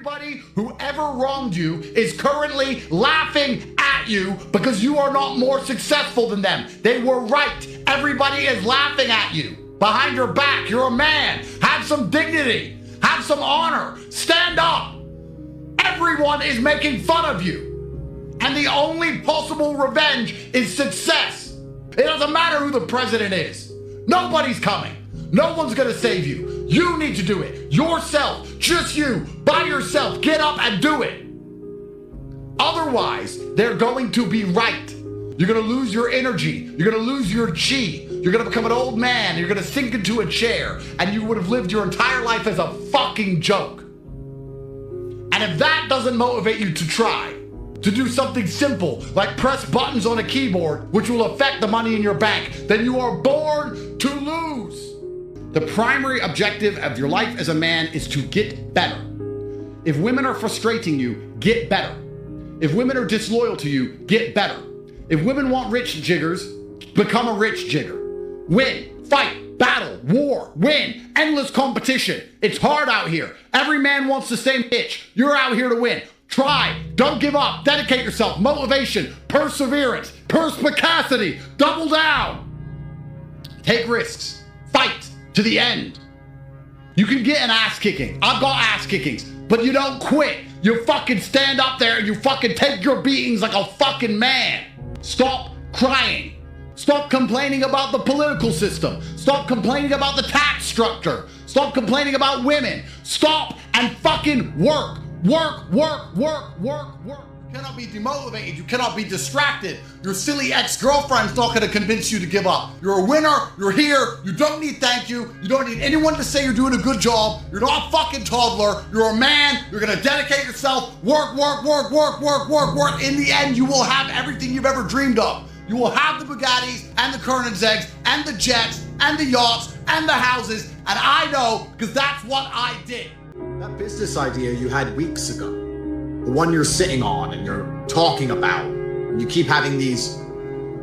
Everybody who ever wronged you is currently laughing at you because you are not more successful than them. They were right. Everybody is laughing at you. Behind your back, you're a man. Have some dignity. Have some honor. Stand up. Everyone is making fun of you. And the only possible revenge is success. It doesn't matter who the president is. Nobody's coming. No one's gonna save you. You need to do it. Yourself. Just you. By yourself. Get up and do it. Otherwise, they're going to be right. You're gonna lose your energy. You're gonna lose your chi. You're gonna become an old man. You're gonna sink into a chair. And you would have lived your entire life as a fucking joke. And if that doesn't motivate you to try, to do something simple, like press buttons on a keyboard, which will affect the money in your bank, then you are born to lose. The primary objective of your life as a man is to get better. If women are frustrating you, get better. If women are disloyal to you, get better. If women want rich jiggers, become a rich jigger. Win, fight, battle, war, win, endless competition. It's hard out here. Every man wants the same bitch. You're out here to win. Try, don't give up, dedicate yourself, motivation, perseverance, perspicacity, double down. Take risks, fight to the end. You can get an ass kicking. I've got ass kickings, but you don't quit. You fucking stand up there and you fucking take your beatings like a fucking man. Stop crying. Stop complaining about the political system. Stop complaining about the tax structure. Stop complaining about women. Stop and fucking work. Work, work, work, work, work. You cannot be demotivated. You cannot be distracted. Your silly ex-girlfriend's not going to convince you to give up. You're a winner. You're here. You don't need thank you. You don't need anyone to say you're doing a good job. You're not a fucking toddler. You're a man. You're going to dedicate yourself. Work, work, work, work, work, work, work. In the end, you will have everything you've ever dreamed of. You will have the Bugattis and the Koenigseggs and the jets and the yachts and the houses. And I know because that's what I did. That business idea you had weeks ago, the one you're sitting on and you're talking about, and you keep having these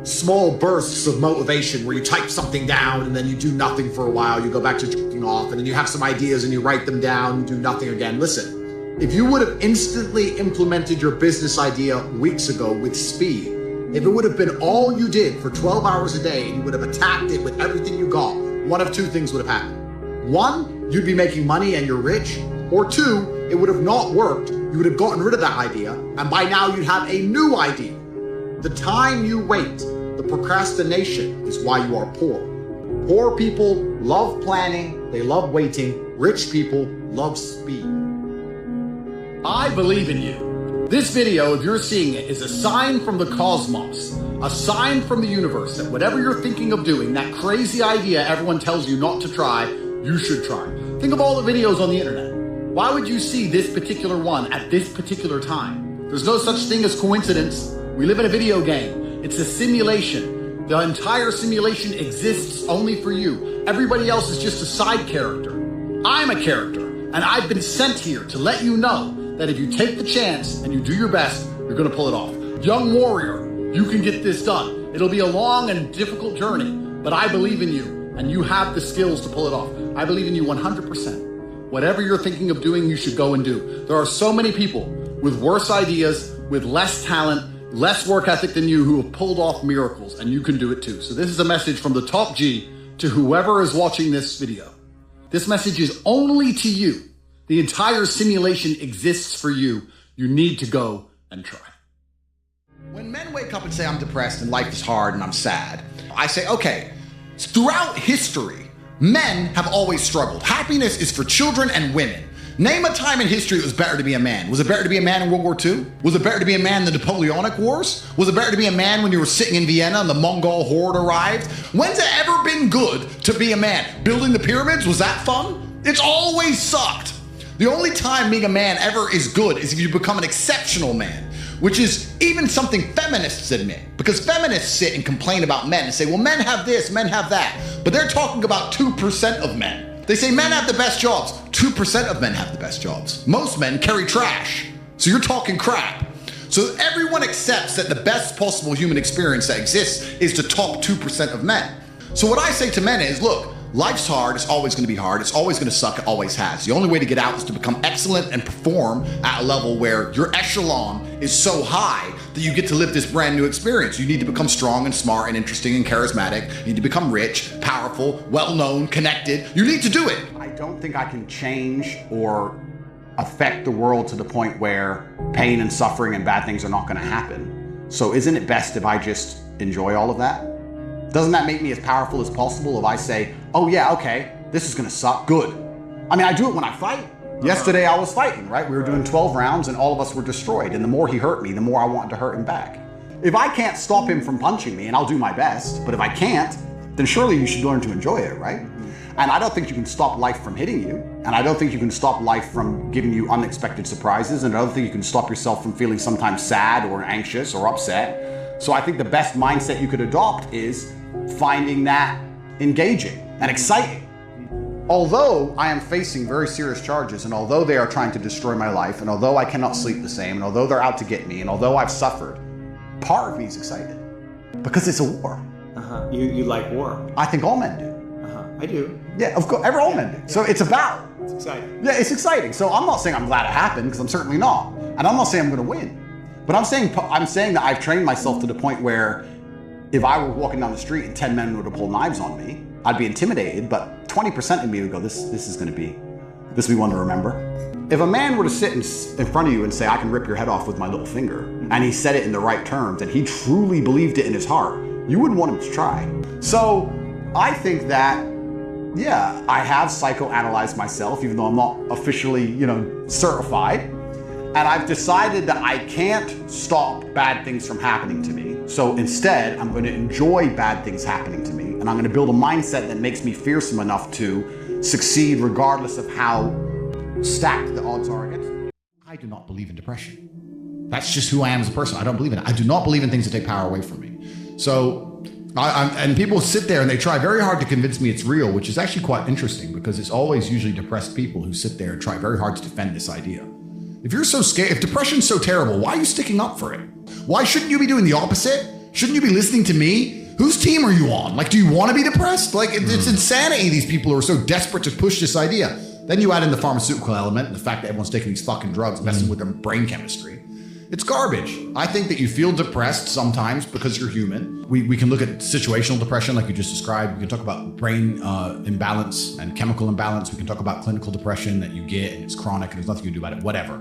small bursts of motivation where you type something down and then you do nothing for a while, you go back to jerking off, and then you have some ideas and you write them down, you do nothing again. Listen, if you would have instantly implemented your business idea weeks ago with speed, if it would have been all you did for 12 hours a day and you would have attacked it with everything you got, one of two things would have happened. One, you'd be making money and you're rich. Or two, it would have not worked. You would have gotten rid of that idea, and by now you'd have a new idea. The time you wait, the procrastination, is why you are poor. Poor people love planning, they love waiting. Rich people love speed. I believe in you. This video, if you're seeing it, is a sign from the cosmos, a sign from the universe that whatever you're thinking of doing, that crazy idea everyone tells you not to try, you should try. Think of all the videos on the internet. Why would you see this particular one at this particular time? There's no such thing as coincidence. We live in a video game. It's a simulation. The entire simulation exists only for you. Everybody else is just a side character. I'm a character, and I've been sent here to let you know that if you take the chance and you do your best, you're gonna pull it off. Young warrior, you can get this done. It'll be a long and difficult journey, but I believe in you, and you have the skills to pull it off. I believe in you 100%. Whatever you're thinking of doing, you should go and do. There are so many people with worse ideas, with less talent, less work ethic than you who have pulled off miracles, and you can do it too. So this is a message from the top G to whoever is watching this video. This message is only to you. The entire simulation exists for you. You need to go and try. When men wake up and say, I'm depressed and life is hard and I'm sad, I say, okay, throughout history, men have always struggled. Happiness is for children and women. Name a time in history it was better to be a man. Was it better to be a man in World War II? Was it better to be a man in the Napoleonic Wars? Was it better to be a man when you were sitting in Vienna and the Mongol horde arrived? When's it ever been good to be a man? Building the pyramids, was that fun? It's always sucked. The only time being a man ever is good is if you become an exceptional man, which is even something feminists admit, because feminists sit and complain about men and say, well, men have this, men have that, but they're talking about 2% of men. They say men have the best jobs. 2% of men have the best jobs. Most men carry trash. So you're talking crap. So everyone accepts that the best possible human experience that exists is the top 2% of men. So what I say to men is, look, life's hard, it's always gonna be hard, it's always gonna suck, it always has. The only way to get out is to become excellent and perform at a level where your echelon is so high that you get to live this brand new experience. You need to become strong and smart and interesting and charismatic. You need to become rich, powerful, well-known, connected. You need to do it. I don't think I can change or affect the world to the point where pain and suffering and bad things are not gonna happen. So isn't it best if I just enjoy all of that? Doesn't that make me as powerful as possible if I say, oh yeah, okay, this is gonna suck, good. I mean, I do it when I fight. Yesterday I was fighting, right? We were doing 12 rounds and all of us were destroyed. And the more he hurt me, the more I wanted to hurt him back. If I can't stop him from punching me, and I'll do my best, but if I can't, then surely you should learn to enjoy it, right? And I don't think you can stop life from hitting you. And I don't think you can stop life from giving you unexpected surprises. And I don't think you can stop yourself from feeling sometimes sad or anxious or upset. So I think the best mindset you could adopt is finding that engaging and exciting. Although I am facing very serious charges, and although they are trying to destroy my life, and although I cannot sleep the same, and although they're out to get me, and although I've suffered, part of me is excited because it's a war. You like war? I think all men do. I do. Yeah, of course, all men do. So it's a battle. It's exciting. Yeah, it's exciting. So I'm not saying I'm glad it happened, because I'm certainly not. And I'm not saying I'm going to win. But I'm saying that I've trained myself to the point where if I were walking down the street and 10 men were to pull knives on me, I'd be intimidated, but 20% of me would go, this will be one to remember. If a man were to sit in front of you and say, I can rip your head off with my little finger, and he said it in the right terms, and he truly believed it in his heart, you wouldn't want him to try. So I think that, yeah, I have psychoanalyzed myself, even though I'm not officially, certified. And I've decided that I can't stop bad things from happening to me. So instead, I'm going to enjoy bad things happening to me. And I'm going to build a mindset that makes me fearsome enough to succeed regardless of how stacked the odds are against me. I do not believe in depression. That's just who I am as a person. I don't believe in it. I do not believe in things that take power away from me. So, and people sit there and they try very hard to convince me it's real, which is actually quite interesting because it's always usually depressed people who sit there and try very hard to defend this idea. If you're so scared, if depression's so terrible, why are you sticking up for it? Why shouldn't you be doing the opposite? Shouldn't you be listening to me? Whose team are you on? Like, do you want to be depressed? Like, it's insanity, these people who are so desperate to push this idea. Then you add in the pharmaceutical element, and the fact that everyone's taking these fucking drugs, messing with their brain chemistry. It's garbage. I think that you feel depressed sometimes because you're human. We can look at situational depression like you just described. We can talk about brain imbalance and chemical imbalance. We can talk about clinical depression that you get and it's chronic and there's nothing you can do about it, whatever.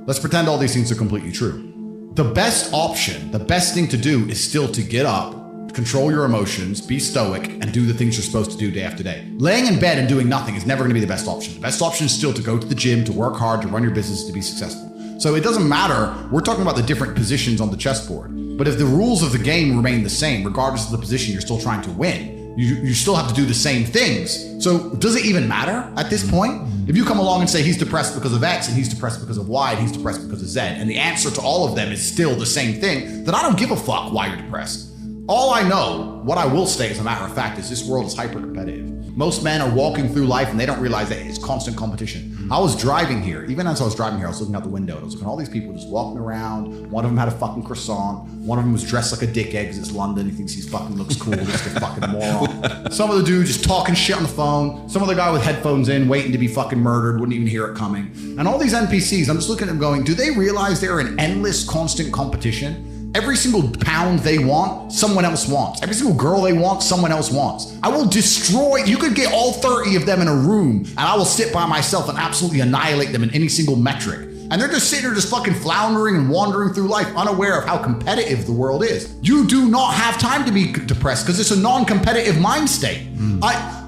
Let's pretend all these things are completely true. The best option, the best thing to do is still to get up, control your emotions, be stoic, and do the things you're supposed to do day after day. Laying in bed and doing nothing is never going to be the best option. The best option is still to go to the gym, to work hard, to run your business, to be successful. So it doesn't matter. We're talking about the different positions on the chessboard. But if the rules of the game remain the same, regardless of the position you're still trying to win, you still have to do the same things. So does it even matter at this point? If you come along and say he's depressed because of X and he's depressed because of Y and he's depressed because of Z, and the answer to all of them is still the same thing, then I don't give a fuck why you're depressed. All I know, what I will say as a matter of fact, is this world is hyper competitive. Most men are walking through life and they don't realize that it's constant competition. I was driving here. Even as I was driving here, I was looking out the window and I was looking at all these people just walking around. One of them had a fucking croissant. One of them was dressed like a dickhead because it's London. He thinks he fucking looks cool. Just a fucking moron. Some of the dude just talking shit on the phone. Some of the guy with headphones in waiting to be fucking murdered, wouldn't even hear it coming. And all these NPCs, I'm just looking at them going, do they realize they're in endless constant competition? Every single pound they want, someone else wants. Every single girl they want, someone else wants. I will destroy, you could get all 30 of them in a room and I will sit by myself and absolutely annihilate them in any single metric. And they're just sitting there just fucking floundering and wandering through life unaware of how competitive the world is. You do not have time to be depressed because it's a non-competitive mind state.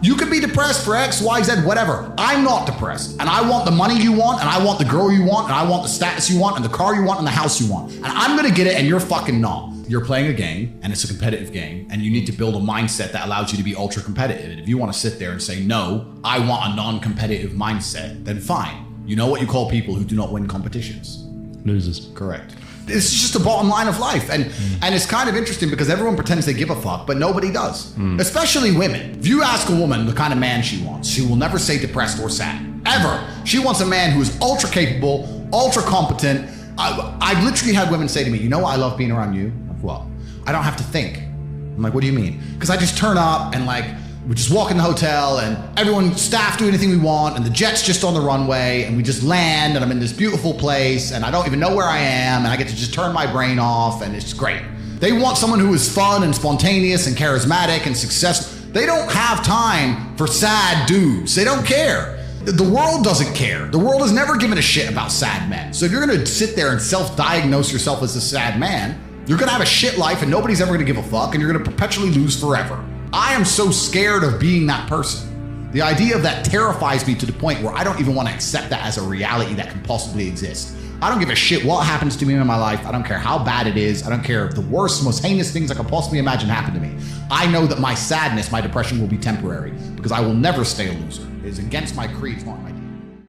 You could be depressed for X, Y, Z, whatever. I'm not depressed. And I want the money you want, and I want the girl you want, and I want the status you want, and the car you want, and the house you want. And I'm gonna get it, and you're fucking not. You're playing a game, and it's a competitive game, and you need to build a mindset that allows you to be ultra competitive. And if you wanna sit there and say, no, I want a non-competitive mindset, then fine. You know what you call people who do not win competitions? Losers. Correct. It's just the bottom line of life. And it's kind of interesting because everyone pretends they give a fuck, but nobody does. Especially women. If you ask a woman the kind of man she wants, she will never say depressed or sad. Ever. She wants a man who is ultra capable, ultra competent. I've literally had women say to me, you know what I love being around you? I'm like, what? I don't have to think. I'm like, what do you mean? Because I just turn up and like, We just walk in the hotel and everyone, staff do anything we want and the jet's just on the runway and we just land and I'm in this beautiful place and I don't even know where I am and I get to just turn my brain off and it's great. They want someone who is fun and spontaneous and charismatic and successful. They don't have time for sad dudes. They don't care. The world doesn't care. The world has never given a shit about sad men. So if you're gonna sit there and self-diagnose yourself as a sad man, you're gonna have a shit life and nobody's ever gonna give a fuck and you're gonna perpetually lose forever. I am so scared of being that person. The idea of that terrifies me to the point where I don't even want to accept that as a reality that can possibly exist. I don't give a shit what happens to me in my life. I don't care how bad it is. I don't care if the worst, most heinous things I could possibly imagine happen to me. I know that my sadness, my depression will be temporary because I will never stay a loser. It is against my creed, it's not my